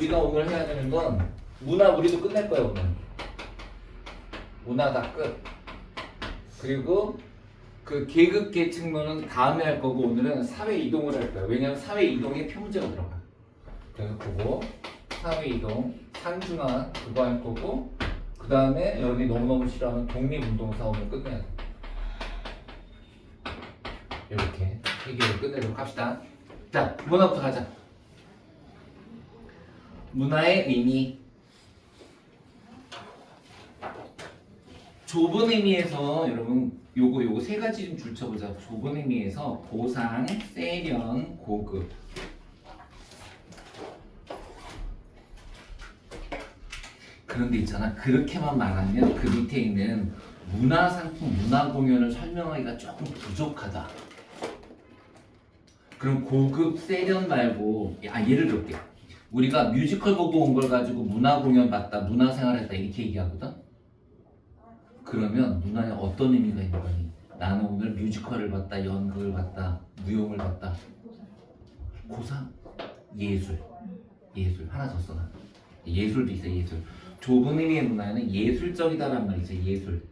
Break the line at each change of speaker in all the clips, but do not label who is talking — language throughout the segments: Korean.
우리가 오늘 해야 되는 건 문화 우리도 끝낼 거야 오늘. 문화 다 끝. 그리고 그 계급 계층론은 다음에 할 거고 오늘은 사회 이동을 할 거야. 왜냐면 사회 이동에 표문제가 들어가. 그래서 그거 사회 이동, 산중화 그거 할 거고 그 다음에 여러분이 너무너무 싫어하는 독립운동사 오늘 끝내야 돼. 이렇게 해결을 끝내도록 합시다. 자, 문화부터 가자. 문화의 의미. 좁은 의미에서 여러분 요거 세 가지 좀 줄쳐보자. 좁은 의미에서 고상, 세련, 고급. 그런데 있잖아. 그렇게만 말하면 그 밑에 있는 문화상품, 문화공연을 설명하기가 조금 부족하다. 그럼 고급, 세련 말고 예를 들게. 우리가 뮤지컬 보고 온 걸 가지고 문화공연 봤다, 문화생활 했다 이렇게 얘기하거든? 그러면 문화에 어떤 의미가 있는 거니? 나는 오늘 뮤지컬을 봤다, 연극을 봤다, 무용을 봤다. 고상, 예술 하나 더 써놔. 예술도 있어. 예술. 좁은 의미의 문화에는 예술적이다라는 말이 있어. 예술.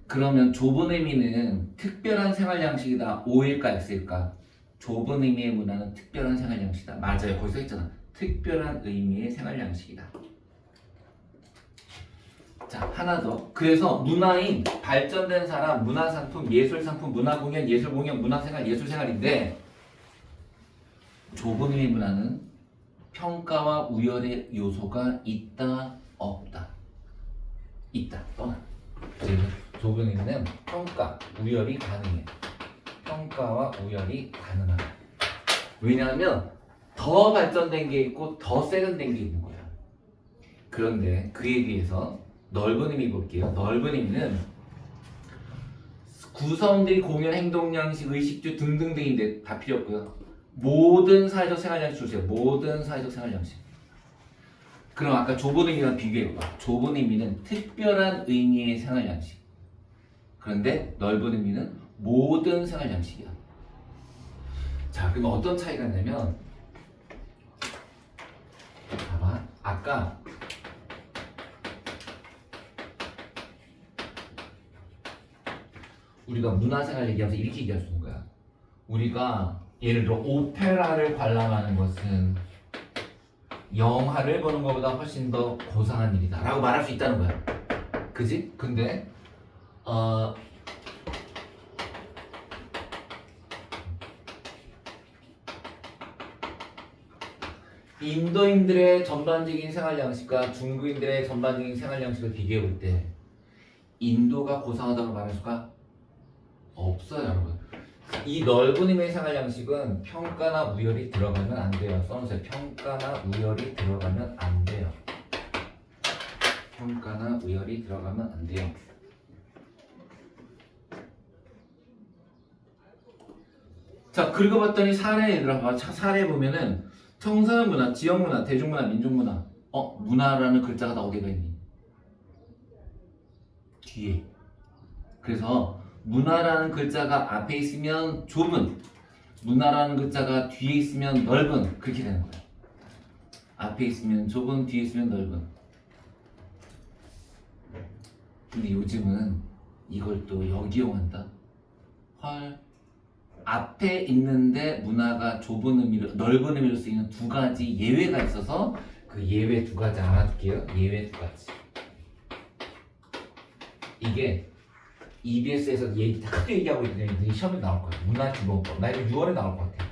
그러면 좁은 의미는 특별한 생활 양식이다. O일까 X일까? 좁은 의미의 문화는 특별한 생활 양식이다. 맞아요. 거기 써 있잖아. 특별한 의미의 생활 양식이다. 자, 하나 더. 그래서 문화인, 발전된 사람, 문화상품, 예술상품, 문화공연, 예술공연, 문화생활, 예술생활인데 좁은 의미의 문화는 평가와 우열의 요소가 있다, 없다. 있다. 떠나. 좁은 의미는 평가, 우열이 가능해. 평가와 우열이 가능하다. 왜냐하면 더 발전된 게 있고 더 세련된 게 있는 거야. 그런데 그에 비해서 넓은 의미 볼게요. 넓은 의미는 구성들이 공연, 행동 양식, 의식주 등등등인데 다 필요 없고요. 모든 사회적 생활 양식 주세요. 모든 사회적 생활 양식. 그럼 아까 좁은 의미랑 비교해봐. 좁은 의미는 특별한 의미의 생활 양식. 그런데 넓은 의미는 모든 생활 양식이야. 자, 그럼 어떤 차이가 있냐면 봐봐. 아까 우리가 문화생활 얘기하면서 이렇게 얘기할 수 있는 거야. 우리가 예를 들어 오페라를 관람하는 것은 영화를 보는 것보다 훨씬 더 고상한 일이다 라고 말할 수 있다는 거야. 그지? 근데 인도인들의 전반적인 생활 양식과 중국인들의 전반적인 생활 양식을 비교해 볼 때 인도가 고상하다고 말할 수가 없어요, 여러분. 이 넓은 의미의 생활 양식은 평가나 우열이 들어가면 안 돼요. 써놓으세요. 평가나 우열이 들어가면 안 돼요. 평가나 우열이 들어가면 안 돼요. 자, 긁어봤더니 사례 얘들아 봐봐. 사례 보면은 청소년 문화, 지역 문화, 대중문화, 민족문화. 문화라는 글자가 다 어디가 있니? 뒤에. 그래서 문화라는 글자가 앞에 있으면 좁은, 문화라는 글자가 뒤에 있으면 넓은, 그렇게 되는 거야. 앞에 있으면 좁은, 뒤에 있으면 넓은. 근데 요즘은 이걸 또 역이용한다. 헐, 앞에 있는데 문화가 좁은 의미로, 넓은 의미로 쓰이는 두 가지 예외가 있어서 그 예외 두 가지 알아둘게요. 예외 두 가지. 이게 EBS에서 크게 얘기하고 있는데 시험에 나올 거야. 문화기본법. 나 이거 6월에 나올 것 같아.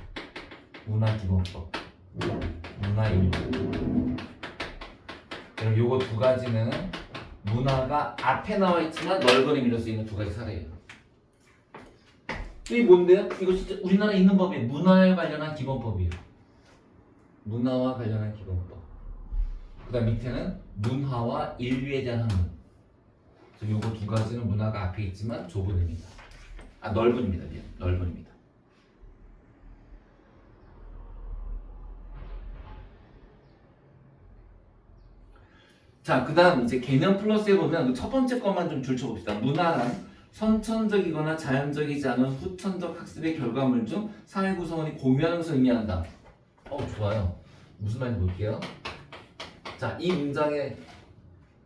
문화기본법. 문화일보. 그럼 요거 두 가지는 문화가 앞에 나와 있지만 넓은 의미로 쓰이는 두 가지 사례예요. 이게 뭔데요? 이거 진짜 우리나라에 있는 법이에요. 문화에 관련한 기본법이에요. 문화와 관련한 기본법. 그 다음 밑에는 문화와 인류에 대한 학문. 그래서 요거 두 가지는 문화가 앞에 있지만 좁은 의미다. 넓은 의미다. 넓은 의미다. 자, 그 다음 이제 개념 플러스에 보면 첫 번째 것만 좀 줄쳐봅시다. 문화란 선천적이거나 자연적이지 않은 후천적 학습의 결과물 중 사회 구성원이 공유하는 것을 의미한다. 좋아요. 무슨 말인지 볼게요. 자, 이 문장의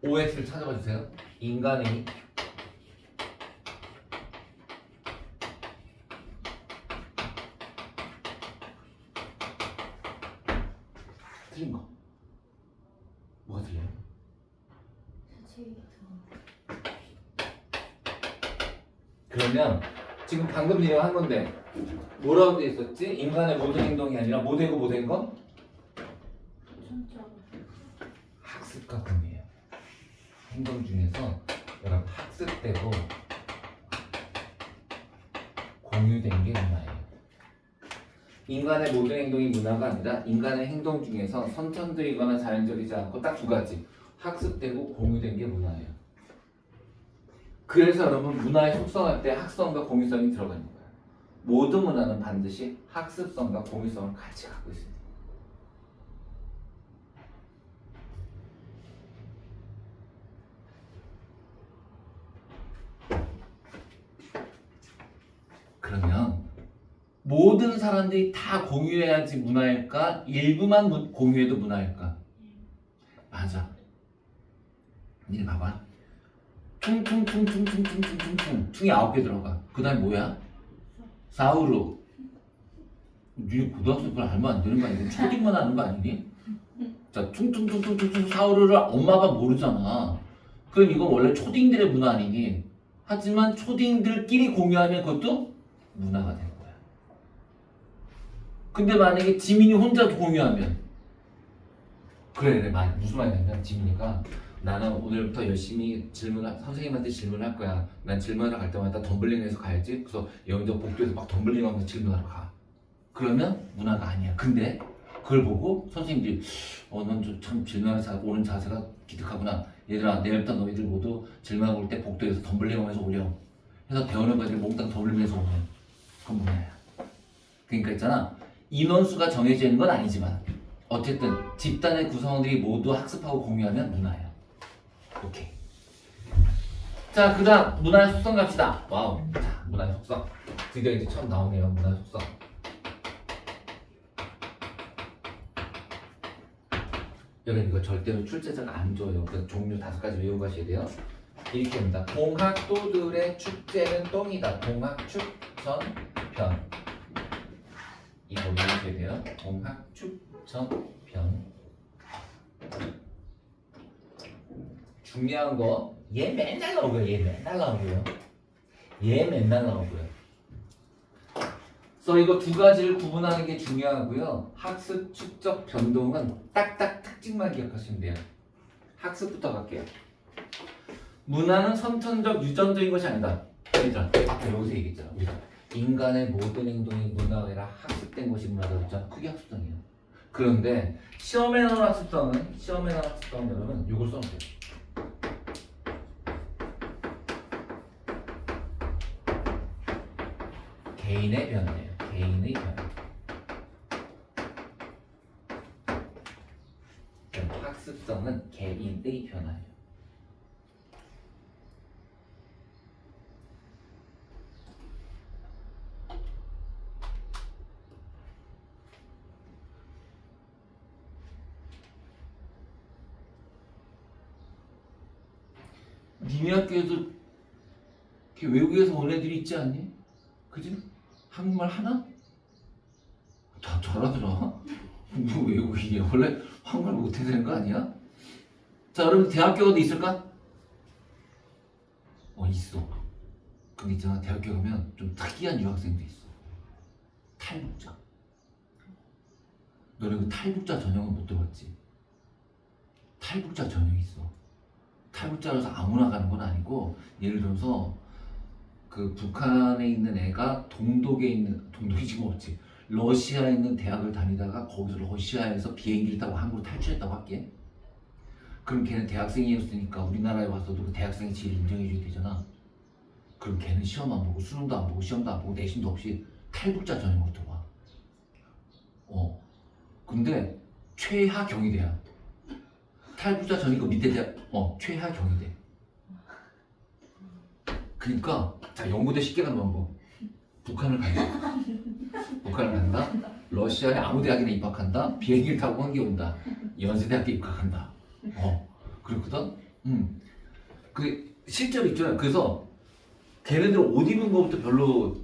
OX를 찾아봐 주세요. 인간의 틀린 거. 뭐가 틀려요? 그러면 지금 방금 내용 한 건데 뭐라고 돼 있었지? 인간의 모든 행동이 아니라 뭐 되고 뭐 된 거? 학습과 공유예요. 행동 중에서 여러분 학습되고 공유된 게 문화예요. 인간의 모든 행동이 문화가 아니라 인간의 행동 중에서 선천적이거나 자연적이지 않고 딱 두 가지 학습되고 공유된 게 문화예요. 그래서 여러분 문화의 속성할 때 학성과 공유성이 들어가는 거예요. 모든 문화는 반드시 학습성과 공유성을 같이 갖고 있습니다. 그러면 모든 사람들이 다 공유해야지 문화일까? 일부만 공유해도 문화일까? 맞아. 이제 봐봐. 퉁퉁퉁퉁퉁퉁퉁퉁퉁 퉁이 9개 들어가. 그 다음에 뭐야? 사우루. 니 고등학생 걸 알면 안 되는 거 아니니? 초딩만 하는 거 아니니? 자, 퉁퉁퉁퉁퉁퉁 사우루를 엄마가 모르잖아. 그럼 이건 원래 초딩들의 문화 아니니? 하지만 초딩들끼리 공유하면 그것도 문화가 되는 거야. 근데 만약에 지민이 혼자 공유하면 그래 무슨 말이냐면 지민이가 나는 오늘부터 열심히 선생님한테 질문할 거야. 난 질문하러 갈 때마다 덤블링해서 가야지. 그래서 여기서 복도에서 막 덤블링하면서 질문하러 가. 그러면 문화가 아니야. 근데 그걸 보고 선생님들이 넌 참 질문하러 오는 자세가 기특하구나. 얘들아 내일부터 너희들 모두 질문하고 올 때 복도에서 덤블링하면서 오렴. 해서 대원을 가지고 몽땅 덤블링해서 오면 그건 문화야. 그러니까 있잖아. 인원수가 정해져 있는 건 아니지만 어쨌든 집단의 구성원들이 모두 학습하고 공유하면 문화야. 오케이. 자, 그 다음 문화의 속성 갑시다. 와우. 자, 문화의 속성. 드디어 이제 처음 나오네요. 문화의 속성. 여러분 이거 절대로 출제자가 안 줘요. 그 종류 5가지 외우고 가셔야 돼요. 이렇게 합니다. 공학도들의 축제는 똥이다. 공학축전편. 이거 외우셔야 돼요. 공학축전편. 중요한 거, 얘 맨날 나오고요. 얘 맨날 나오고요. 얘 맨날 나오고요. 그래서 이거 2가지를 구분하는 게 중요하고요. 학습, 축적, 변동은 딱딱 특징만 기억하시면 돼요. 학습부터 갈게요. 문화는 선천적, 유전적인 것이 아니다. 얘들아, 아까 여기서 얘기했잖아. 우리가 인간의 모든 행동이 문화가 아니라 학습된 것이 문화다 그랬잖아. 그게 학습성이에요. 그런데 시험에 나온 학습성은 여러분 이걸 써놓으세요. 개인의 변화예요. 개인의 변화. 학습성은 개인의 변화예요. 니네 학교에도 이렇게 외국에서 온 애들이 있지 않니? 그지? 한국말 하나? 다 잘하더라. 뭐 외국인이야? 원래 한국말 못해야 되는 거 아니야? 자, 여러분 대학교 어디 있을까? 있어. 근데 있잖아, 대학교 가면 좀 특이한 유학생도 있어. 탈북자. 너네 그 탈북자 전형은 못 들어봤지? 탈북자 전형이 있어. 탈북자라서 아무나 가는 건 아니고, 예를 들어서 그 북한에 있는 애가 동독이 지금 없지. 러시아에 있는 대학을 다니다가 거기서 러시아에서 비행기를 타고 한국으로 탈출했다고 할게. 그럼 걔는 대학생이었으니까 우리나라에 와서도 그 대학생의 지위를 인정해줘야 되잖아. 그럼 걔는 시험 안 보고 수능도 안 보고 시험도 안 보고 내신도 없이 탈북자 전형으로 들어와. 근데 최하 경희대야. 탈북자 전형 그 밑에 대학 최하 경희대. 그러니까 자 연구대 쉽게 가는 방법. 북한을 간다. 북한을 간다. 러시아의 아무 대학이나 입학한다. 비행기를 타고 한개 온다. 연세대학교 입학한다. 그렇거든. 그 실제로 있잖아. 그래서 걔네들 옷 입는 것부터 별로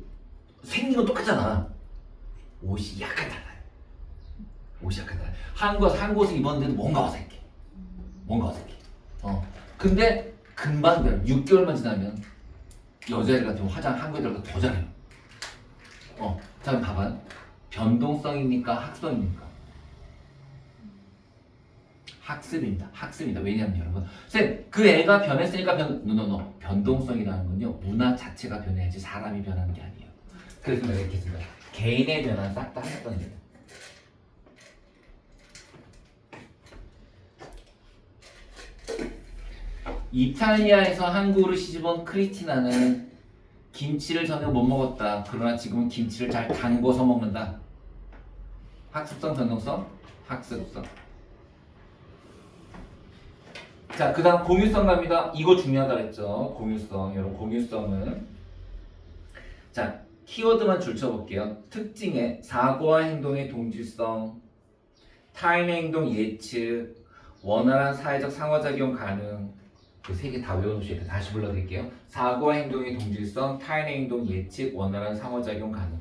생긴 건 똑같잖아. 옷이 약간 달라요. 옷이 약간 달라요. 한국에서 입었는데도 뭔가 어색해. 뭔가 어색해. 근데 금방 변해. 6개월만 지나면 여자애들 같은 화장 한국애들 더 잘해요. 자, 봐봐요. 변동성입니까? 학습입니까? 학습입니다. 학습입니다. 왜냐하면 여러분, 쌤, 그 애가 변했으니까 변동성이라는 건요, 문화 자체가 변해야지 사람이 변하는 게 아니에요. 그래서 내가 이렇게 했습니다. 개인의 변화는 싹 다 하였던입니다. 이탈리아에서 한국으로 시집온 크리스티나는 김치를 전혀 못 먹었다. 그러나 지금은 김치를 잘 담궈서 먹는다. 학습성, 변동성, 학습성. 자, 그 다음 공유성 갑니다. 이거 중요하다 그랬죠. 공유성. 여러분, 공유성은 자, 키워드만 줄쳐볼게요. 특징의 사고와 행동의 동질성, 타인의 행동 예측, 원활한 사회적 상호작용 가능. 그 세 개 다 외워놓으셔야 돼요. 다시 불러드릴게요. 사고와 행동의 동질성, 타인의 행동 예측, 원활한 상호작용 가능.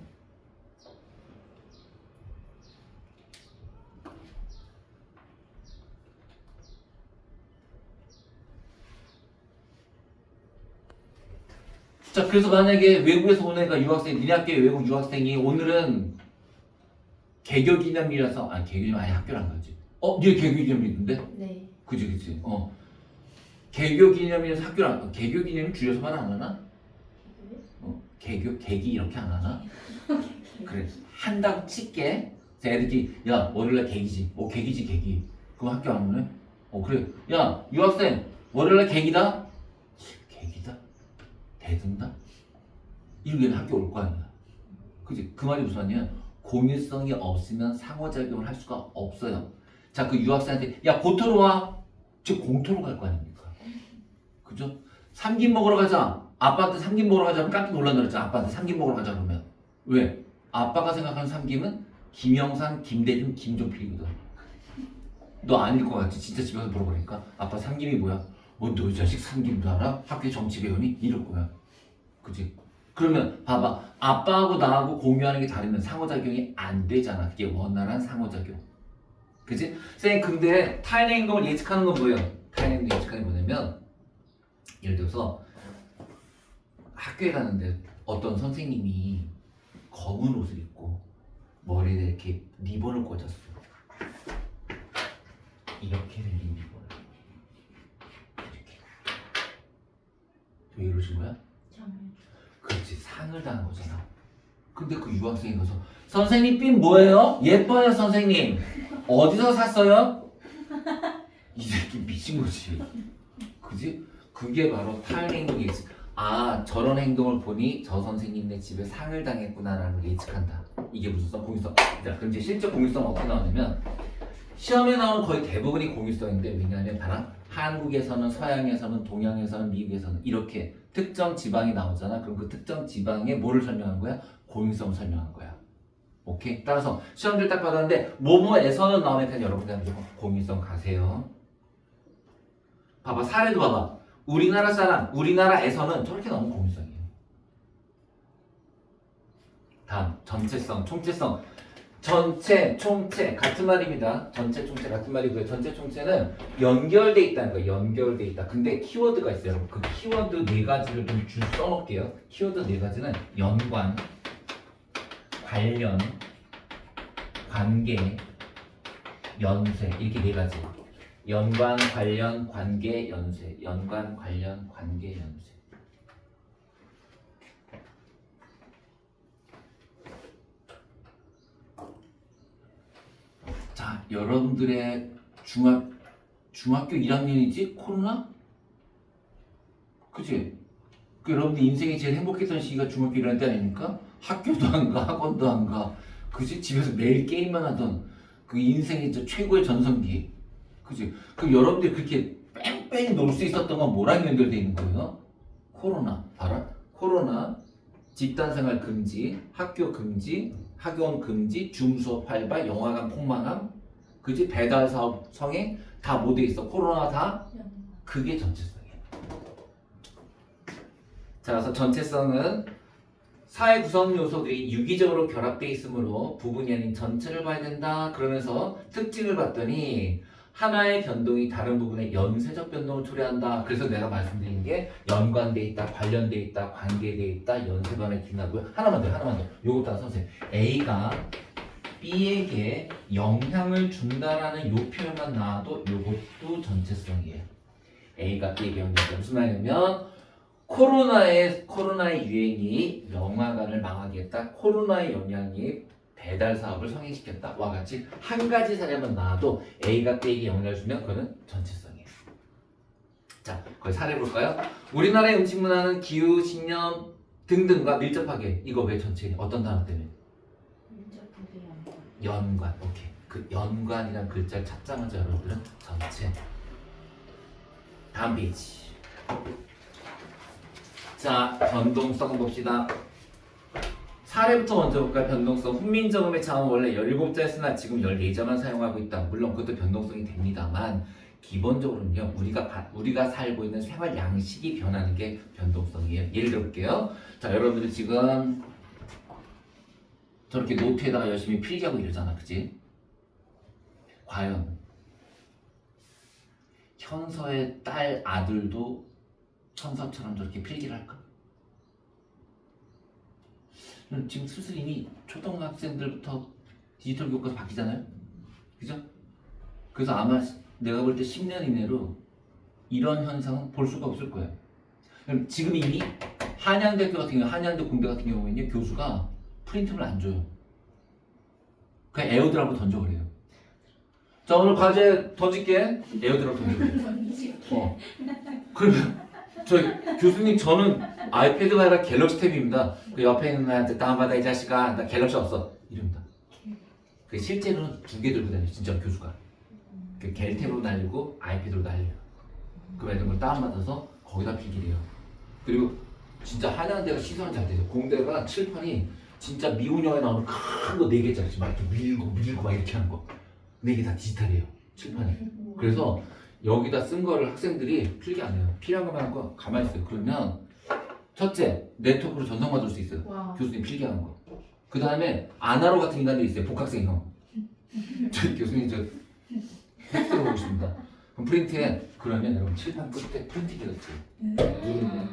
자, 그래서 만약에 외국에서 온 애가 유학생, 니네 학교에 외국 유학생이 오늘은 개교기념일이라서, 개교기념일 아니 학교란 거지. 니네 개교기념일인데?
네.
그치. 개교기념일에서 학교란, 개교기념일 줄여서 말 안 하나? 개기 이렇게 안 하나? 그래. 한다고 칠게. 자, 애들끼리, 야, 월요일날 개기지. 개기. 그럼 학교 안 오네? 그래. 야, 유학생, 월요일날 개기다? 개기다? 대든다? 이러면 학교 올 거 아니야. 그치? 그 말이 무슨 말이냐? 공유성이 없으면 상호작용을 할 수가 없어요. 자, 그 유학생한테, 야, 고토로 와. 즉, 공토로 갈 거 아닙니까? 그죠? 삼김 먹으러 가자. 아빠한테 삼김 먹으러 가자. 그러면 깜짝 놀란다 그랬잖아. 아빠한테 삼김 먹으러 가자 그러면. 왜? 아빠가 생각하는 삼김은 김영삼, 김대중, 김종필이거든. 너 아닐 것 같지? 진짜 집에서 물어보니까 아빠 삼김이 뭐야? 너 이 자식 삼김도 알아? 학교에 정치 배우니? 이럴 거야. 그치? 그러면 봐봐. 아빠하고 나하고 공유하는 게 다르면 상호작용이 안 되잖아. 그게 원활한 상호작용. 그치? 쌤, 근데 타인의 행동을 예측하는 건 뭐예요? 타인의 행동 예측하는 게 뭐냐면 예를 들어서 학교에 가는데 어떤 선생님이 검은 옷을 입고 머리에 이렇게 리본을 꽂았어. 이렇게 생긴 리본을. 이렇게. 왜 이러신 거야? 그렇지, 상을 당한 거잖아. 근데 그 유학생이 가서 선생님 핀 뭐예요? 예뻐요 선생님. 어디서 샀어요? 이 새끼 미친 거지. 그지? 그게 바로 타인의 행동 예측. 저런 행동을 보니 저 선생님네 집에 상을 당했구나라는 걸 예측한다. 이게 무슨 성? 공유성. 자, 그럼 이제 실제 공유성 어떻게 나오냐면 시험에 나오는 거의 대부분이 공유성인데 왜냐하면 바로 한국에서는 서양에서는 동양에서는 미국에서는 이렇게 특정 지방이 나오잖아. 그럼 그 특정 지방에 뭐를 설명한 거야? 공유성을 설명한 거야. 오케이? 따라서 시험들 딱 받았는데 뭐뭐에서는 나오니까 여러분들 무조건 공유성 가세요. 봐봐, 사례도 봐봐. 우리나라 사람, 우리나라에서는 저렇게 나오면 공유성이에요. 다음, 전체성, 총체성. 전체, 총체 같은 말입니다. 전체, 총체 같은 말이고요. 전체, 총체는 연결돼 있다는 거예요. 연결돼 있다. 근데 키워드가 있어요. 여러분. 그 키워드 네 가지를 좀 줄 써놓을게요. 키워드 네 가지는 연관, 관련, 관계, 연쇄 이렇게 네 가지. 연관, 관련, 관계, 연쇄. 연관, 관련, 관계, 연쇄. 자, 여러분들의 중학교 1학년이지? 코로나? 그치? 그 여러분들 인생이 제일 행복했던 시기가 중학교 1학년 때 아닙니까? 학교도 안 가, 학원도 안 가. 그치? 집에서 매일 게임만 하던 그 인생의 최고의 전성기. 그치? 그럼 여러분들이 그렇게 뺑뺑 놀 수 있었던 건 뭐랑 연결되어 있는 거예요? 코로나 봐라. 코로나, 집단생활 금지, 학교 금지, 학원 금지, 줌 수업 활발, 영화관 폭망함, 그지? 배달 사업 성행 다 뭐 돼 있어? 코로나 다 그게 전체성이야. 자, 그래서 전체성은 사회 구성 요소들이 유기적으로 결합되어 있으므로 부분이 아닌 전체를 봐야 된다. 그러면서 특징을 봤더니 하나의 변동이 다른 부분의 연쇄적 변동을 초래한다. 그래서 내가 말씀드린 게 연관돼 있다, 관련돼 있다, 관계돼 있다, 연쇄관을 기나고요. 하나만 더. 요것도 선생님. A가 B에게 영향을 준다라는 요 표현만 나와도 요것도 전체성이에요. A가 B에게 영향을 준다. 무슨 말이냐면 코로나의 유행이 영화관을 망하게 했다. 코로나의 영향이 배달 사업을 성행시켰다. 와 같이 한 가지 사례만 나와도 A가 B에게 영향을 주면 그거는 전체성이에요. 자, 거기 사례 볼까요? 우리나라의 음식 문화는 기후, 신념 등등과 밀접하게 이거 왜 전체냐? 어떤 단어 때문에? 연관. 오케이. 그 연관이란 글자를 찾자마자 여러분들은 전체. 다음 페이지. 자, 변동성 봅시다. 사례부터 먼저 볼까요? 변동성. 훈민정음의 자음은 원래 17자 쓰나 지금 14자만 사용하고 있다. 물론 그것도 변동성이 됩니다만 기본적으로는요. 우리가 살고 있는 생활 양식이 변하는 게 변동성이에요. 예를 들어 볼게요. 자, 여러분들이 지금 저렇게 노트에다가 열심히 필기하고 이러잖아. 그치? 과연 현서의 딸 아들도 현서처럼 저렇게 필기를 할까? 지금 슬슬 이미 초등학생들부터 디지털 교과서 바뀌잖아요? 그죠? 그래서 아마 내가 볼 때 10년 이내로 이런 현상은 볼 수가 없을 거예요. 그럼 지금 이미 한양대학교 같은 경우, 한양대 공대 같은 경우에는 교수가 프린트를 안 줘요. 그냥 에어드랍으로 던져버려요. 자, 오늘 과제 던질게. 에어드랍 던져버려요. 그러면 교수님 저는 아이패드가 아니라 갤럭시 탭입니다. 그 옆에 있는 애한테 다운받아 이 자식아. 나 갤럭시 없어. 이럽니다. 그 실제로는 2개 들고 다녀요. 진짜 교수가. 그 갤탭으로 날리고 아이패드로 날려요. 그 애들 걸 다운받아서 거기다 필기를 해요. 그리고 진짜 한양대가 시선은 잘 되죠. 공대가 칠판이 진짜 미운 영화에 나오는 큰 거 4개짜리 막 이렇게 밀고 막 이렇게 하는 거. 4개 다 디지털이에요. 칠판이. 그래서 여기다 쓴 거를 학생들이 필기 안 해요. 필요한 것만 한 거 가만히 있어요. 그러면 첫째, 네트워크로 전송받을 수 있어요. 와. 교수님 필기하는 거. 그 다음에 아나로 같은 인간들이 있어요. 복학생 형. 저희 교수님 저 팩스로 보고 있습니다. 그럼 프린트에 그러면 여러분 칠판 끝에 프린트기가 있지.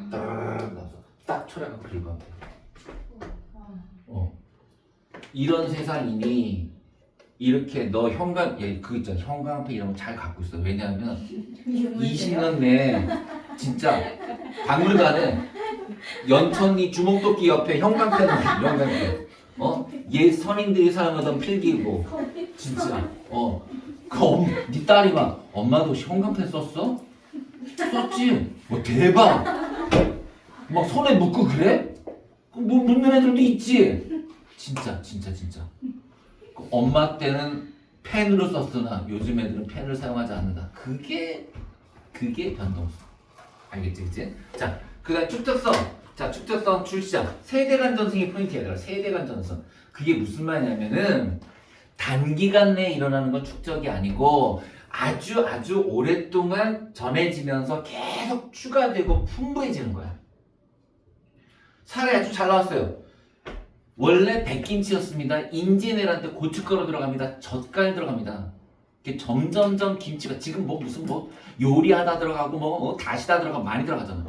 딱 나서 딱 초량하고 긁어. 이런 세상이니 이렇게 너 현관 그거 있잖아. 형광펜 이런 거 잘 갖고 있어. 왜냐하면 20년 내에 진짜 박물관에 연천리 주먹도끼 옆에 형광펜 옛 선인들이 사용하던 필기고 진짜 네 딸이 막 엄마도 형광펜 썼어? 썼지? 대박! 막 손에 묻고 그래? 묻는 애들도 있지? 진짜 엄마 때는 펜으로 썼으나 요즘 애들은 펜을 사용하지 않는다. 그게 변동성. 알겠지, 그치? 자, 그 다음 축적성. 자, 축적성 출시장. 세대간 전승이 포인트야. 세대간 전승. 그게 무슨 말이냐면은 단기간 내에 일어나는 건 축적이 아니고 아주 오랫동안 전해지면서 계속 추가되고 풍부해지는 거야. 사례 아주 잘 나왔어요. 원래 백김치였습니다. 인지네란데 고춧가루 들어갑니다. 젓갈 들어갑니다. 이게 점점점 김치가 지금 무슨 요리하다 들어가고 다시다 들어가고 많이 들어가잖아.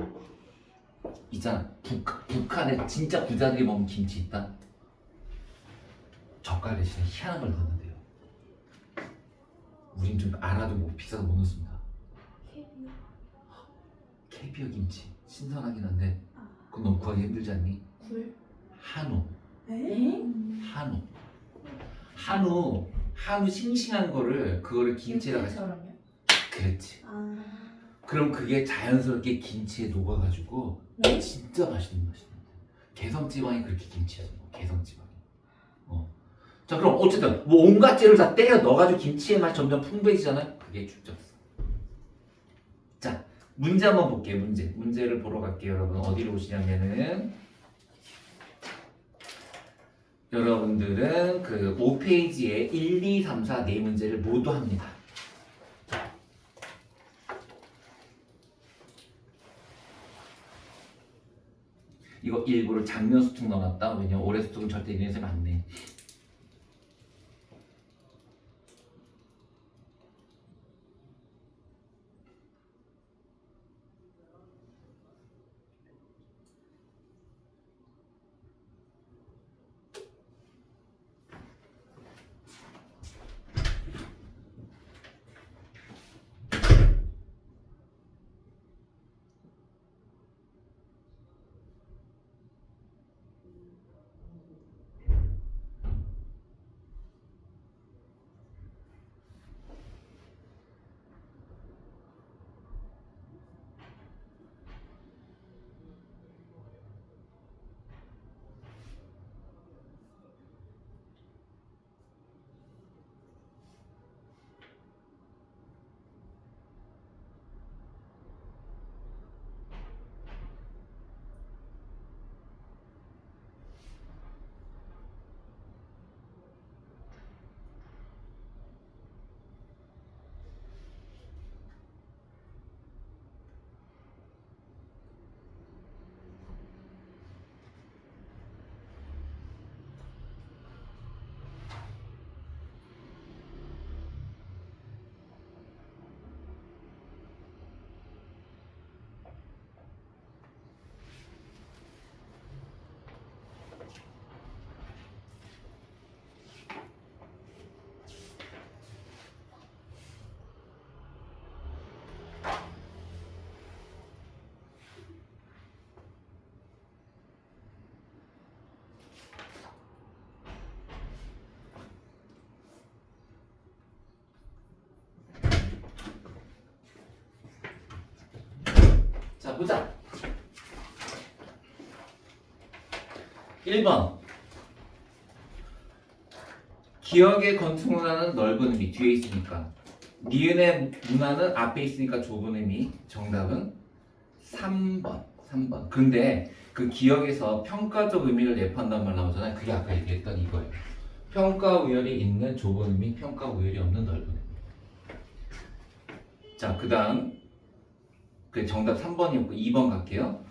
있잖아. 북한에 진짜 부자들이 먹는 김치 있다. 젓갈 대신에 희한한 걸 넣는데요. 우린 좀 알아도 비싸서 못 넣습니다. 캐비어 김치 신선하긴 한데 그건 너무 구하기 힘들지 않니? 한우. 한우 싱싱한 거를 그거를 김치에다가 그렇지. 그럼 그게 자연스럽게 김치에 녹아가지고 진짜 맛있는 개성지방이 그렇게 김치에서 개성지방이. 자, 그럼 어쨌든 온갖 재료를 다 때려 넣어가지고 김치의 맛이 점점 풍부해지잖아요. 그게 축적성. 자, 문제 한번 볼게요. 문제를 보러 갈게요. 여러분 어디로 오시냐면은 여러분들은 그 5페이지에 1, 2, 3, 4 네 문제를 모두 합니다. 이거 일부러 작년 수특 넣어놨다. 왜냐면 올해 수특은 절대 이런 셈 안 내. 자, 보자. 1번. 기억의 건축 문화는 넓은 의미 뒤에 있으니까. 니은의 문화는 앞에 있으니까 좁은 의미. 정답은 3번. 근데 그 기억에서 평가적 의미를 내포한단 말 나오잖아요. 그게 아까 얘기했던 이거예요. 평가 우열이 있는 좁은 의미, 평가 우열이 없는 넓은 의미. 자, 그 다음 그 정답 3번이었고 2번 갈게요.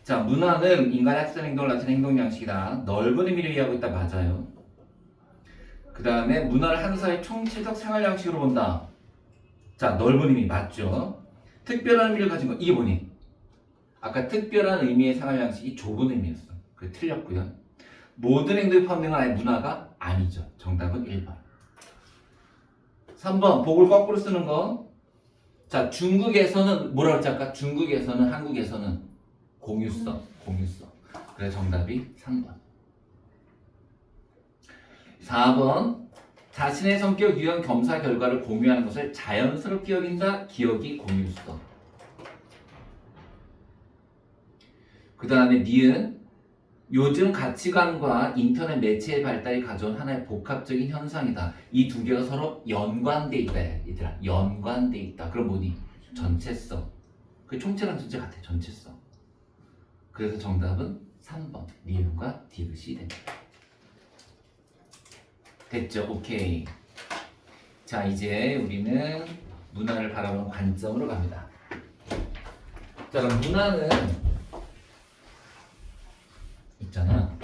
자, 문화는 인간의 학습 행동을 나타내는 행동 양식이다. 넓은 의미를 이해하고 있다. 맞아요. 그 다음에 문화를 한 사회의 총체적 생활 양식으로 본다. 자, 넓은 의미 맞죠? 특별한 의미를 가진 거 이게 뭐니? 아까 특별한 의미의 생활 양식이 좁은 의미였어. 그게 틀렸고요. 모든 행동이 포함된 건 아예 문화가 아니죠. 정답은 1번. 3번 복을 거꾸로 쓰는 거. 자, 중국에서는 뭐라고 했지 아까? 중국에서는 한국에서는 공유성. 그래서 정답이 3번. 4번 자신의 성격, 유형, 겸사 결과를 공유하는 것을 자연스럽게 여긴다. 기억이 공유성. 그 다음에 니은 요즘 가치관과 인터넷 매체의 발달이 가져온 하나의 복합적인 현상이다. 이 두 개가 서로 연관돼 있다. 얘들아, 연관돼 있다. 그럼 뭐니? 전체성. 그 총체랑 전체 같아. 전체성. 그래서 정답은 3번 니은과 디귿이 됩니다. 됐죠? 오케이. 자, 이제 우리는 문화를 바라보는 관점으로 갑니다. 자, 그럼 문화는 있잖아.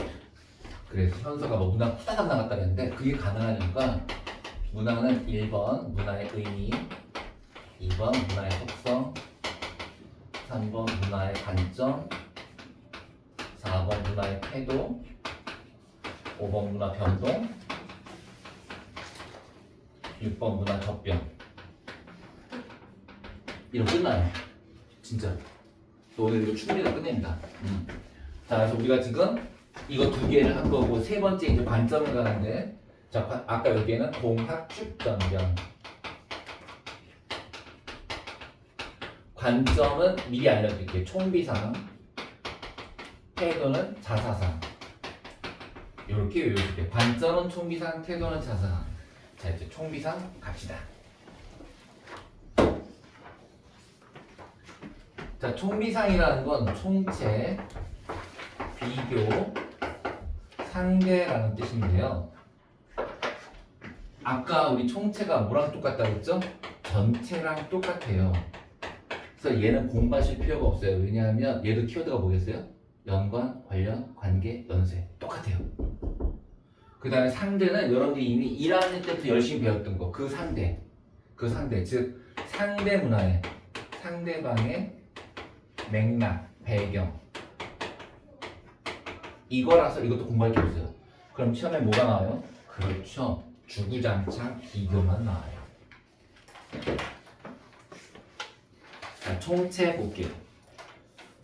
그래서 현서가 뭐 문화 후다닥 나갔다 그랬는데 그게 가능한 이유가 문화는 1번 문화의 의미, 2번 문화의 속성, 3번 문화의 관점, 4번 문화의 태도, 5번 문화 변동, 6번 문화 접변. 이러면 끝나요. 진짜. 오늘 이거 충분히 다 끝냅니다. 자, 그래서 우리가 지금 이거 두 개를 한 거고 세 번째 이제 관점을 가는데 자, 아까 여기에는 공학축 전경. 관점은 미리 알려드릴게요. 총비상, 태도는 자사상. 이렇게 외워줄게요. 관점은 총비상, 태도는 자사상. 자, 이제 총비상 갑시다. 자, 총비상이라는 건 총체, 비교, 상대라는 뜻인데요. 아까 우리 총체가 뭐랑 똑같다고 했죠? 전체랑 똑같아요. 그래서 얘는 공부하실 필요가 없어요. 왜냐하면 얘도 키워드가 뭐겠어요? 연관, 관련, 관계, 연쇄. 똑같아요. 그 다음에 상대는 여러분들이 이미 1학년 때부터 열심히 배웠던 거. 그 상대. 즉 상대 문화의 상대방의 맥락, 배경. 이거라서 이것도 공부할 게 없어요. 그럼 시험에 뭐가 나와요? 그렇죠. 주구장창 비교만 나와요. 자, 총체 볼게요.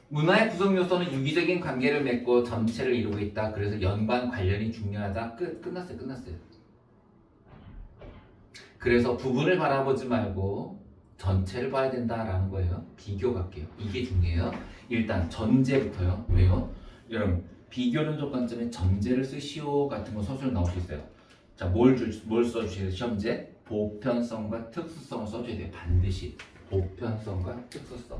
문화의 구성 요소는 유기적인 관계를 맺고 전체를 이루고 있다. 그래서 연관, 관련이 중요하다. 끝났어요. 그래서 부분을 바라보지 말고 전체를 봐야 된다라는 거예요. 비교 갈게요. 이게 중요해요. 일단 전제부터요. 왜요? 여러분 비교는 조건점에 전제를 쓰시오 같은 거 서술 나올 수 있어요. 자, 뭘 써주셔야 돼요? 시험제 보편성과 특수성을 써줘야 돼요. 반드시 보편성과 특수성.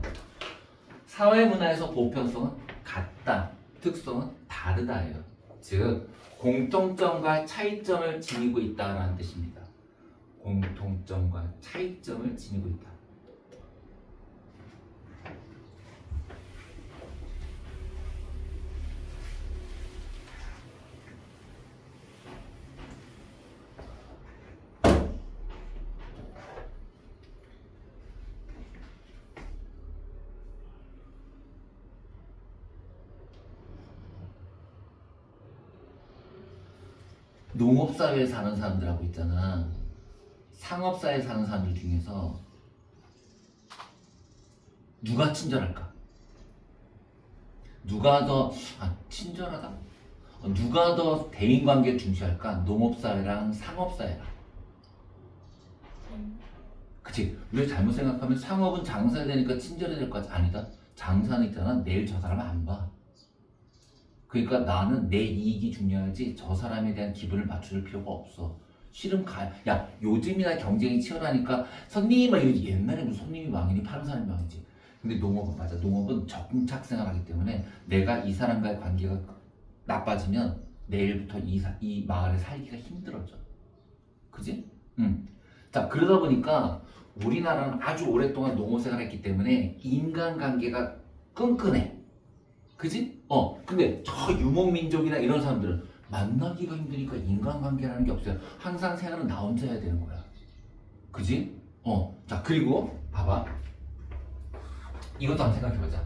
사회문화에서 보편성은 같다, 특성은 다르다예요. 즉 공통점과 차이점을 지니고 있다라는 뜻입니다. 공통점과 차이점을 지니고 있다. 농업사회에 사는 사람들하고 있잖아. 상업사회에 사는 사람들 중에서 누가 친절할까? 누가 더 친절하다? 누가 더 대인관계 중시할까? 농업사회랑 상업사회랑. 그치? 우리가 잘못 생각하면 상업은 장사해야 되니까 친절해야 될 것 같아. 아니다. 장사는 있잖아. 내일 저 사람 안 봐. 그러니까 나는 내 이익이 중요하지 저 사람에 대한 기분을 맞출 필요가 없어. 싫으면 야, 요즘이나 경쟁이 치열하니까 손님 막 이러지. 옛날에 무슨 손님이 망이니 파는 사람이 망이지. 근데 농업은 맞아. 농업은 적응착 생활하기 때문에 내가 이 사람과의 관계가 나빠지면 내일부터 이 마을에 살기가 힘들어져. 그지? 응. 자, 그러다 보니까 우리나라는 아주 오랫동안 농업 생활했기 때문에 인간관계가 끈끈해. 그지? 근데 저 유목민족이나 이런 사람들은 만나기가 힘드니까 인간관계라는 게 없어요. 항상 생활은 나 혼자 해야 되는 거야. 그지? 자, 그리고 봐봐. 이것도 한번 생각해보자.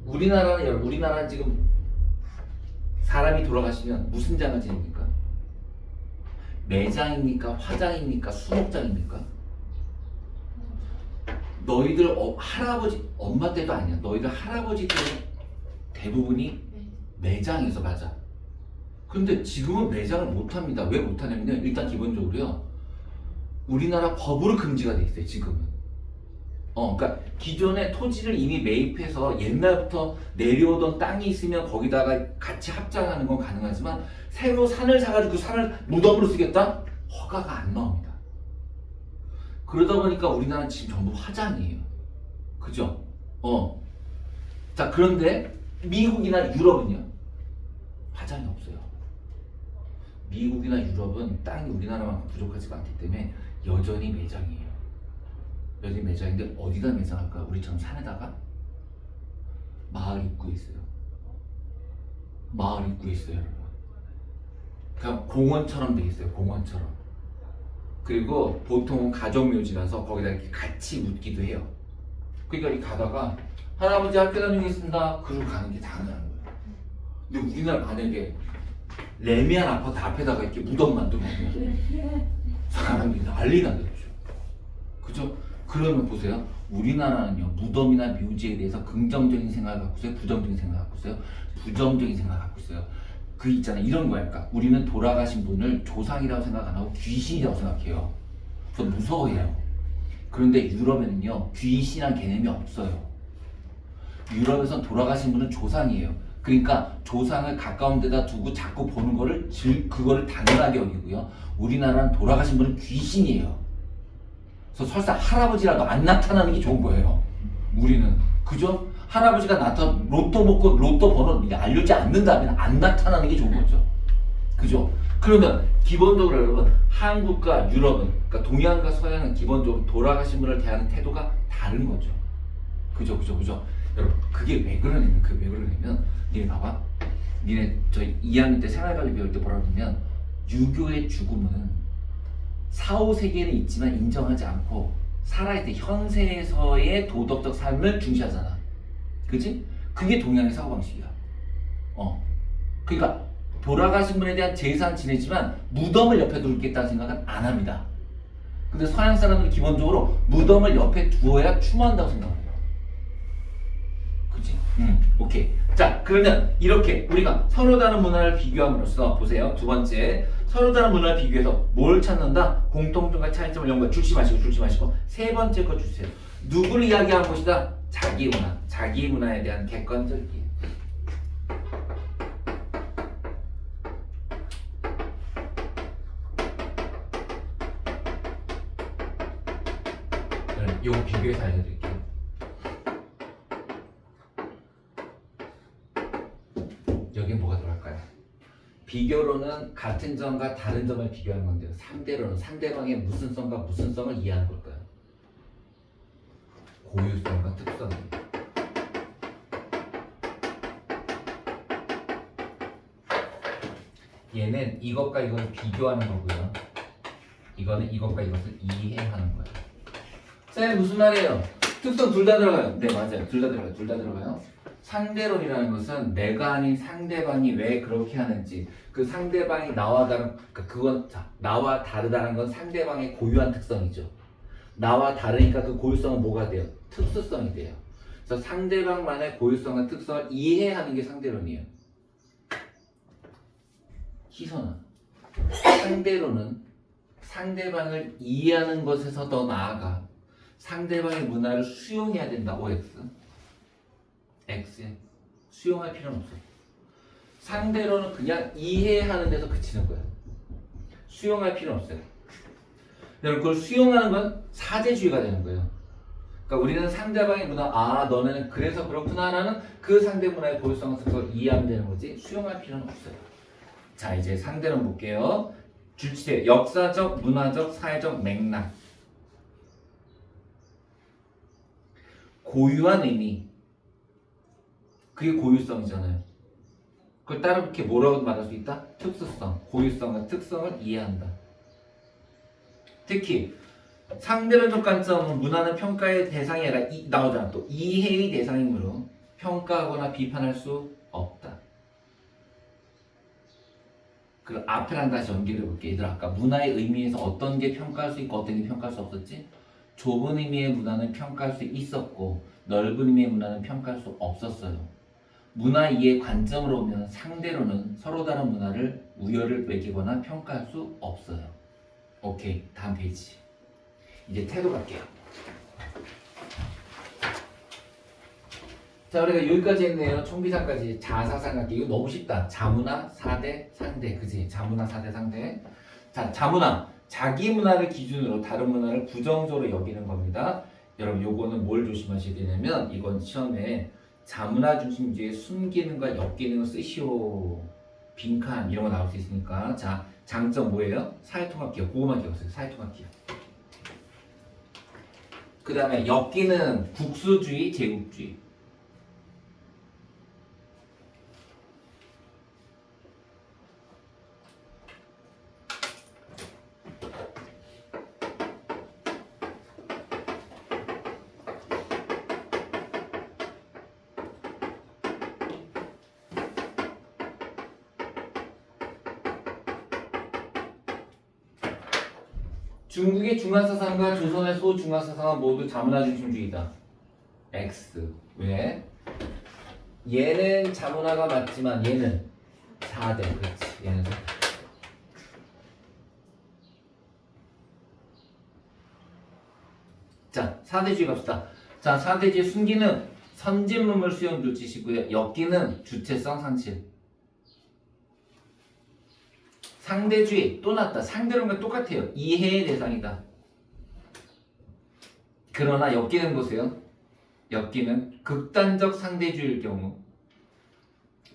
우리나라 지금 사람이 돌아가시면 무슨 장을 지냅니까? 매장입니까? 화장입니까? 수목장입니까? 너희들 할아버지, 엄마 때도 아니야. 너희들 할아버지 때는 대부분이 매장에서 맞아. 그런데 지금은 매장을 못합니다. 왜 못하냐면요. 일단 기본적으로요. 우리나라 법으로 금지가 돼 있어요. 지금은. 그러니까 기존의 토지를 이미 매입해서 옛날부터 내려오던 땅이 있으면 거기다가 같이 합장하는 건 가능하지만 새로 산을 사가지고 그 산을 무덤으로 쓰겠다? 허가가 안 나옵니다. 그러다 보니까 우리나라는 지금 전부 화장이에요. 그죠? 자, 그런데 미국이나 유럽은요? 화장이 없어요. 미국이나 유럽은 땅이 우리나라만큼 부족하지가 않기 때문에 여전히 매장이에요. 여전히 매장인데 어디다 매장할까? 우리처럼 산에다가? 마을 입구에 있어요. 마을 입구에 있어요, 여러분. 그냥 공원처럼 돼 있어요. 공원처럼. 그리고 보통은 가족묘지라서 거기다 이렇게 같이 묻기도 해요. 그러니까 이 가다가 할아버지 학교 다니겠습니다. 그러고 가는 게 당연한 거예요. 근데 우리나라 만약에 레미안 아파트 앞에다가 이렇게 무덤 만들어놓으면 사람들이 난리 나겠죠. 그죠? 그러면 보세요. 우리나라는요, 무덤이나 묘지에 대해서 긍정적인 생각을 갖고 있어요? 부정적인 생각을 갖고 있어요? 부정적인 생각을 갖고 있어요. 그 있잖아요. 이런 거야. 그러니까 우리는 돌아가신 분을 조상이라고 생각 안 하고 귀신이라고 생각해요. 그래서 무서워해요. 그런데 유럽에는요, 귀신이란 개념이 없어요. 유럽에선 돌아가신 분은 조상이에요. 그러니까 조상을 가까운 데다 두고 자꾸 보는 그거를 당연하게 여기고요. 우리나라는 돌아가신 분은 귀신이에요. 그래서 설사 할아버지라도 안 나타나는 게 좋은 거예요. 우리는. 그죠? 할아버지가 로또 먹고 로또 번호 알려지 않는다면 안 나타나는 게 좋은 거죠. 그죠? 그러면 기본적으로 여러분 한국과 유럽은 그러니까 동양과 서양은 기본적으로 돌아가신 분을 대하는 태도가 다른 거죠. 그죠? 여러분 그게 왜 그러냐면 니네 봐봐. 니네 저희 2학년 때 생활관리 배울 때 뭐라 그러냐면 유교의 죽음은 4, 5세기에는 있지만 인정하지 않고 살아있을 때 현세에서의 도덕적 삶을 중시하잖아. 그치? 그게 동양의 사고방식이야. 그러니까 돌아가신 분에 대한 제사는 지내지만 무덤을 옆에 두겠다는 생각은 안 합니다. 근데 서양 사람들은 기본적으로 무덤을 옆에 두어야 추모한다고 생각해요. 그치? 오케이. 자, 그러면 이렇게 우리가 서로 다른 문화를 비교함으로써 보세요. 두 번째, 서로 다른 문화를 비교해서 뭘 찾는다? 공통점과 차이점을 연구해. 줄지 마시고. 세 번째 거 주세요. 누구를 이야기하는 것이다? 자기 문화. 자기 문화에 대한 객관적 이해. 요거 비교해서 알려드릴게요. 여기 뭐가 들어갈까요? 비교로는 같은 점과 다른 점을 비교하는 건데요. 상대로는 상대방의 무슨 성과 무슨 성을 이해하는 걸까요? 고유성과 특성입니다. 얘는 이것과 이걸 비교하는 거고요. 이거는 이것과 이것을 이해하는 거예요. 쌤 무슨 말이에요? 특성 둘 다 들어가요. 네 맞아요. 둘 다 들어가요. 상대론이라는 것은 내가 아닌 상대방이 왜 그렇게 하는지 그 상대방이 나와 다른 그건 나와 다르다는 건 상대방의 고유한 특성이죠. 나와 다르니까 그 고유성은 뭐가 돼요? 특수성이 돼요. 그래서 상대방만의 고유성과 특성을 이해하는 게 상대론이에요. 희선아, 상대론은 상대방을 이해하는 것에서 더 나아가 상대방의 문화를 수용해야 된다. OX. X에 수용할 필요는 없어. 상대로는 그냥 이해하는 데서 그치는 거야. 수용할 필요는 없어요. 여러분 그걸 수용하는 건 사제주의가 되는 거예요. 그러니까 우리는 상대방의 문화, 너네는 그래서 그렇구나라는 그 상대 문화의 고유성을 그걸 이해하면 되는 거지 수용할 필요는 없어요. 자 이제 상대론 볼게요. 주체 역사적, 문화적, 사회적 맥락. 고유한 의미. 그게 고유성이잖아요. 그걸 따로 이렇게 뭐라고 말할 수 있다? 특수성, 고유성과 특성을 이해한다. 특히 상대론적 관점은 문화는 평가의 대상이 아니라 나오잖아. 또 이해의 대상이므로 평가하거나 비판할 수 없다. 그 앞에랑 다시 연결해 볼게. 얘들아 아까 문화의 의미에서 어떤 게 평가할 수 있고 어떤 게 평가할 수 없었지? 좁은 의미의 문화는 평가할 수 있었고 넓은 의미의 문화는 평가할 수 없었어요. 문화 이해 관점으로 보면 상대로는 서로 다른 문화를 우열을 매기거나 평가할 수 없어요. 오케이, 다음 페이지. 이제 태도 갈게요. 자, 우리가 여기까지 했네요. 총비상까지 자사상관계. 이거 너무 쉽다. 자문화, 사대, 상대. 그지? 자문화, 사대, 상대. 자, 자문화. 자기 문화를 기준으로 다른 문화를 부정적으로 여기는 겁니다. 여러분, 요거는 뭘 조심하셔야 되냐면 이건 시험에 자문화 중심주의 순기능과 역기능을 쓰시오. 빈칸 이런 거 나올 수 있으니까. 자, 장점 뭐예요? 사회통합기업. 그거만 기억하세요. 사회통합기업. 그 다음에 역기능 국수주의, 제국주의. 중국의 중화사상과 조선의 소중화사상은 모두 자문화 중심주의다. X. 왜? 얘는 자문화가 맞지만 얘는 4대. 그렇지. 얘는 4대. 자, 4대주의 갑시다. 자, 4대주의 순기는 선진문물 수용 조치시고요. 역기는 주체성 상실. 상대주의 또 낫다. 상대론과 똑같아요. 이해의 대상이다. 그러나 엮이는 보세요. 엮이는 극단적 상대주의일 경우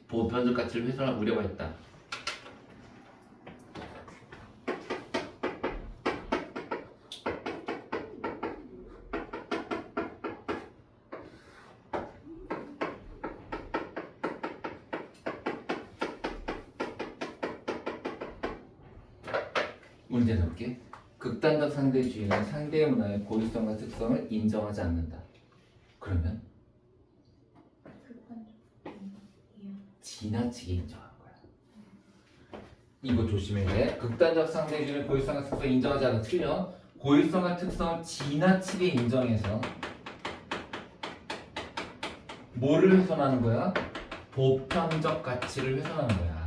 보편적 가치를 훼손할 우려가 있다. 문제 넣을게. 극단적 상대주의는 상대의 문화의 고유성과 특성을 인정하지 않는다. 그러면 지나치게 인정하는 거야. 이거 조심해야 돼. 극단적 상대주의는 고유성과 특성을 인정하지 않는 틀려. 고유성과 특성을 지나치게 인정해서 뭐를 훼손하는 거야? 보편적 가치를 훼손하는 거야.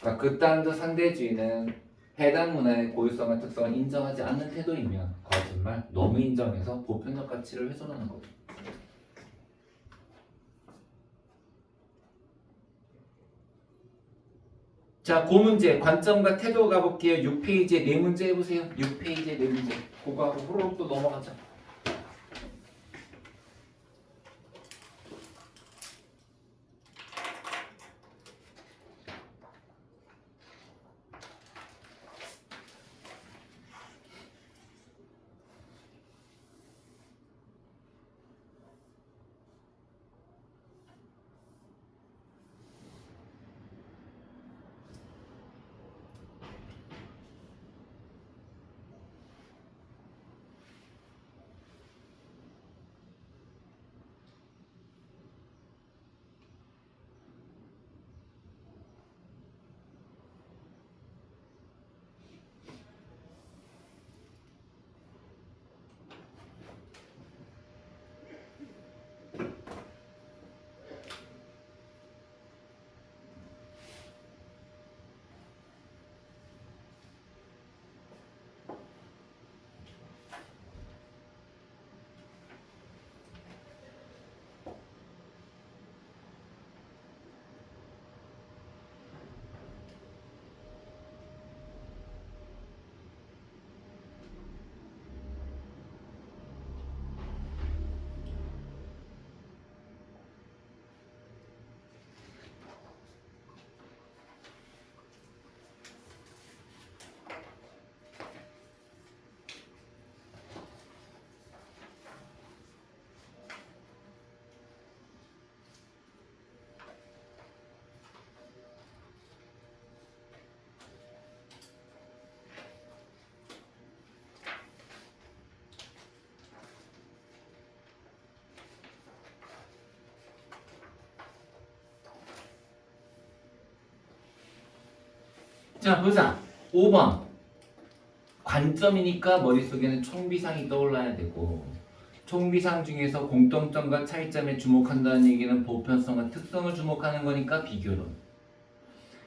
그러니까 극단적 상대주의는 해당 문화의 고유성과 특성을 인정하지 않는 태도이면 거짓말, 너무 인정해서 보편적 가치를 훼손하는 거죠. 자, 그 문제 관점과 태도 가볼게요. 6페이지에 4문제 해보세요. 6페이지에 4문제. 그거하고 후루룩 또 넘어가자. 자, 보자. 5번. 관점이니까 머릿속에는 총비상이 떠올라야 되고, 총비상 중에서 공통점과 차이점에 주목한다는 얘기는 보편성과 특성을 주목하는 거니까 비교론.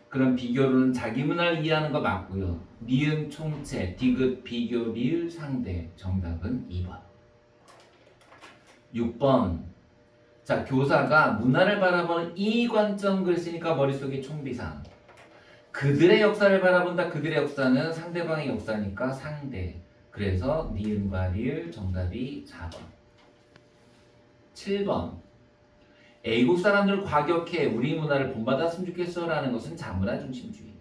그럼 비교론은 자기 문화를 이해하는 거 맞고요. 니은 총체, 디귿, 비교, 리을, 상대. 정답은 2번. 6번. 자, 교사가 문화를 바라보는 이 관점 그랬으니까 머릿속에 총비상. 그들의 역사를 바라본다. 그들의 역사는 상대방의 역사니까 상대. 그래서 니은과 리을 정답이 4번. 7번. A국 사람들 과격해. 우리 문화를 본받았으면 좋겠어 라는 것은 자문화 중심주의.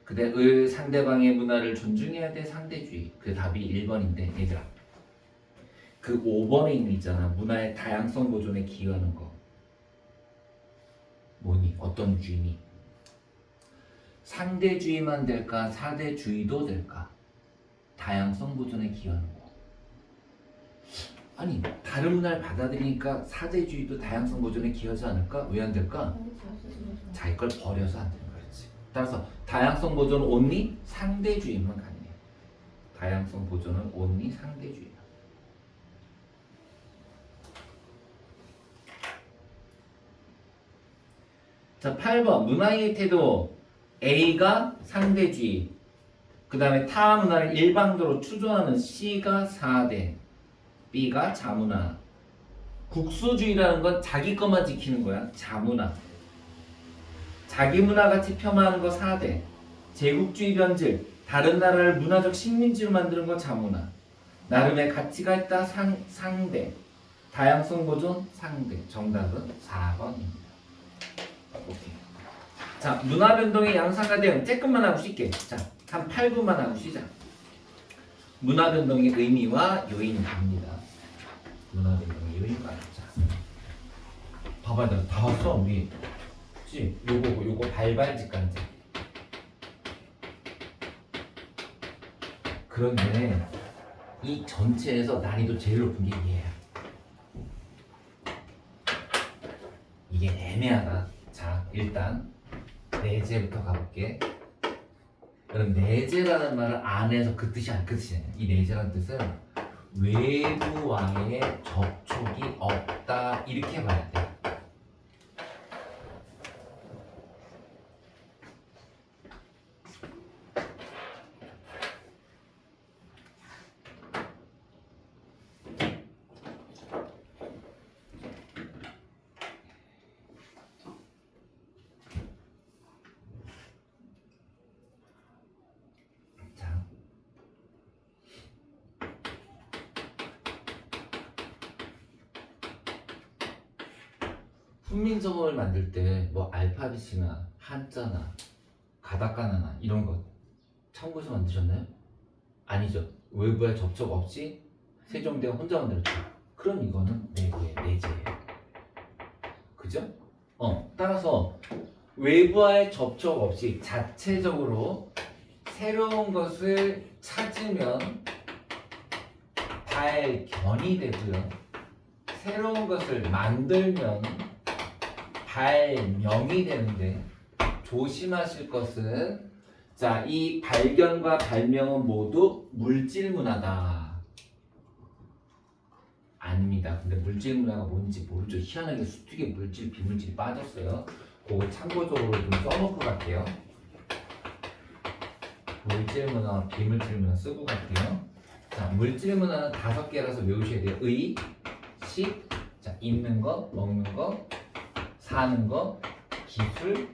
그대 상대방의 문화를 존중해야 돼. 상대주의. 그 답이 1번인데 얘들아, 그 5번에 있는 있잖아. 문화의 다양성 보존에 기여하는 거. 뭐니? 어떤 주의니? 상대주의만 될까? 사대주의도 될까? 다양성 보존에 기여하는 거. 아니, 다른 문화를 받아들이니까 사대주의도 다양성 보존에 기여하지 않을까? 왜 안 될까? 자기 걸 버려서 안 되는 거지. 따라서 다양성 보존은 only 상대주의만 가능해. 다양성 보존은 only 상대주의야. 자, 8번 문화의 태도. A가 상대주의, 그 다음에 타 문화를 일방적으로 추종하는 C가 사대, B가 자문화. 국수주의라는 건 자기 것만 지키는 거야. 자문화. 자기 문화같이 폄하하는 거 사대, 제국주의 변질, 다른 나라를 문화적 식민지로 만드는 건 자문화. 나름의 가치가 있다, 상대. 다양성 보존, 상대. 정답은 4번입니다. 오케이. 자, 문화 변동의 양상과 대응 조금만 하고 쉴게. 자, 한 8분만 하고 쉬자. 문화 변동의 의미와 요인이 갑니다. 문화 변동의 요인과 자, 봐봐, 다 왔어 우리. 그치? 요거 발발직관제. 그런데 이 전체에서 난이도 제일 높은 게 얘야. 이게 애매하다. 자, 일단 내재부터 가볼게. 그럼 내재라는 말을 안에서 그 뜻이 아니야. 그 뜻이 아니야. 이 내재라는 뜻은 외부와의 접촉이 없다 이렇게 봐야 돼. 훈민정음을 만들 때 뭐 알파벳이나 한자나 가다카나나 이런 거 참고해서 만드셨나요? 아니죠. 외부의 접촉 없이 세종대가 혼자 만들었죠. 그럼 이거는 내재예요. 그죠? 따라서 외부와의 접촉 없이 자체적으로 새로운 것을 찾으면 발견이 되고요. 새로운 것을 만들면 발명이 되는데 조심하실 것은 자, 이 발견과 발명은 모두 물질 문화다. 아닙니다. 근데 물질 문화가 뭔지 모르죠. 희한하게 수특에 물질, 비물질이 빠졌어요. 그거 참고적으로 좀 써놓고 갈게요. 물질 문화, 비물질 문화 쓰고 갈게요. 자, 물질 문화는 5개라서 외우셔야 돼요. 의, 식, 자, 입는 거, 먹는 거, 사는 거, 기술,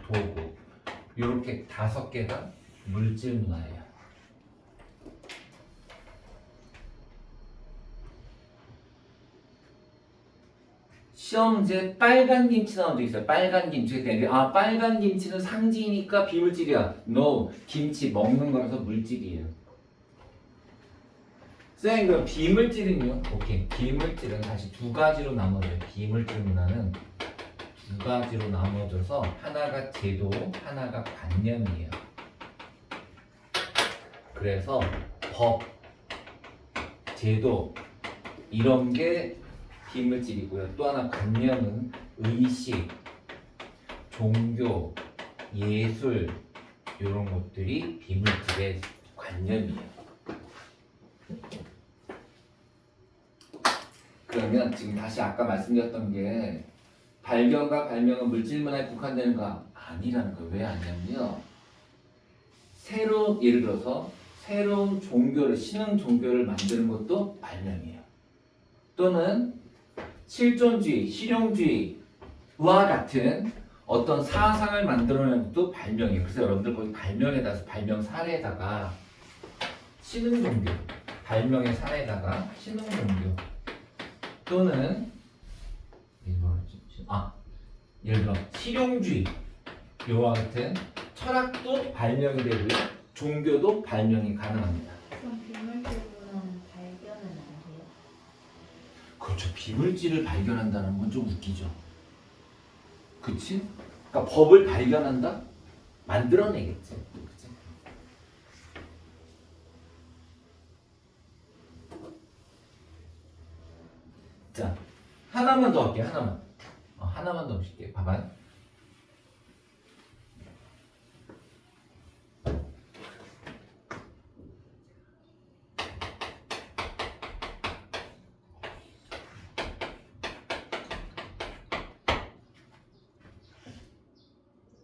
도구. 이렇게 5개가 물질 문화예요. 시험 문제 빨간 김치 나온 적 있어요. 빨간 김치. 빨간 김치는 상징이니까 비물질이야. No, 김치 먹는 거라서 물질이에요. 선생님, 그럼 비물질은요? 오케이. 비물질은 다시 2가지로 나눠져요. 비물질 문화는 2가지로 나눠져서 하나가 제도, 하나가 관념이에요. 그래서 법, 제도 이런 게 비물질이고요. 또 하나 관념은 의식, 종교, 예술 이런 것들이 비물질의 관념이에요. 그러면 지금 다시 아까 말씀드렸던 게 발견과 발명은 물질 문화에 국한되는가? 아니라는 거예요. 왜 아니냐면요. 예를 들어서 새로운 종교를, 신흥 종교를 만드는 것도 발명이에요. 또는 실존주의, 실용주의와 같은 어떤 사상을 만들어내는 것도 발명이에요. 그래서 여러분들 거기 발명에다가 발명 사례에다가 신흥 종교, 발명의 사례에다가 신흥 종교 또는 예를 들어 실용주의 이와 같은 철학도 발명이 되고요. 종교도 발명이 가능합니다.
그럼 비물질로는 발견은 안 돼요?
그렇죠. 비물질을 발견한다는 건 좀 웃기죠. 그치? 그러니까 법을 발견한다? 만들어내겠지. 그치? 자, 하나만 더 할게요. 하나만 더 보실게요. 봐봐요.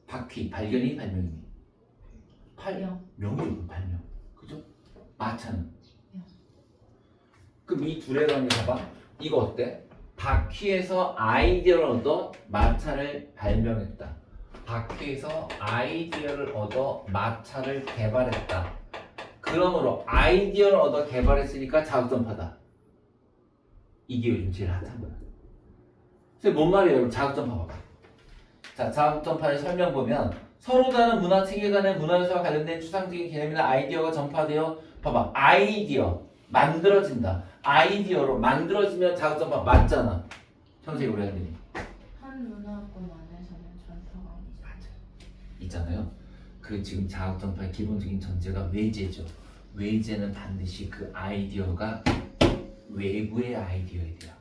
바퀴, 발견이 발명이. 명이 발명. 그죠? 마차는. 그럼 이 둘에 관해 봐봐. 이거 어때? 바퀴에서 아이디어를 얻어 마차를 발명했다. 밖에서 아이디어를 얻어 마차를 개발했다. 그러므로 아이디어를 얻어 개발했으니까 자극전파다. 이게 요즘 제일 핫한 거야. 그래서 뭔 말이에요? 여러분 자극전파 봐봐. 자, 자극전파의 설명 보면 서로 다른 문화 체계 간의 문화유사와 관련된 추상적인 개념이나 아이디어가 전파되어 봐봐. 아이디어 만들어진다. 아이디어로 만들어지면 자극전파 맞잖아. 선생님 우리 할머니
한 문화권 안에서는 전파가 아니죠.
있잖아요. 그 지금 자극전파의 기본적인 전제가 외제죠. 외제는 반드시 그 아이디어가 외부의 아이디어에 돼요.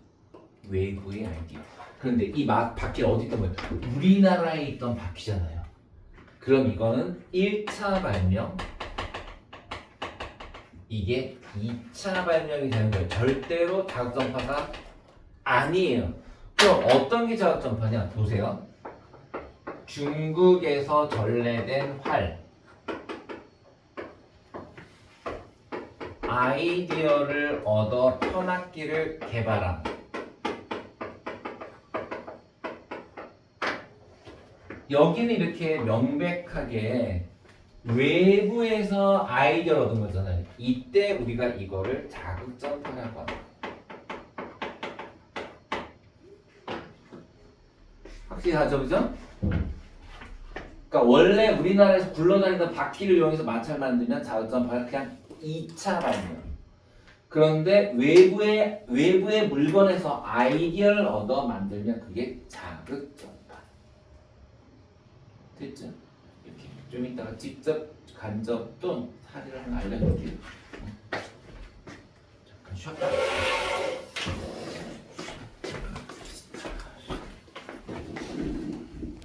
외부의 아이디어. 그런데 이 바퀴 어디 있던 거예요? 우리나라에 있던 바퀴잖아요. 그럼 이거는 1차 발명, 이게 2차 발명이 되는 거예요. 절대로 자극전파가 아니에요. 그럼 어떤 게 자극전파냐? 보세요. 중국에서 전래된 활. 아이디어를 얻어 현악기를 개발함. 여기는 이렇게 명백하게 외부에서 아이디어를 얻은 거잖아요. 이때 우리가 이거를 자극전파라고 합니다. 확실하죠, 그죠? 그러니까 원래 우리나라에서 굴러다니던 바퀴를 이용해서 마차를 만들면 자극전파가 그냥 2차 발명. 그런데 외부의 물건에서 아이디어를 얻어 만들면 그게 자극전파. 됐죠? 이렇게 좀 이따가 직접 간접 또 사례를 하나 알려드릴게요. 잠깐 쉬었다.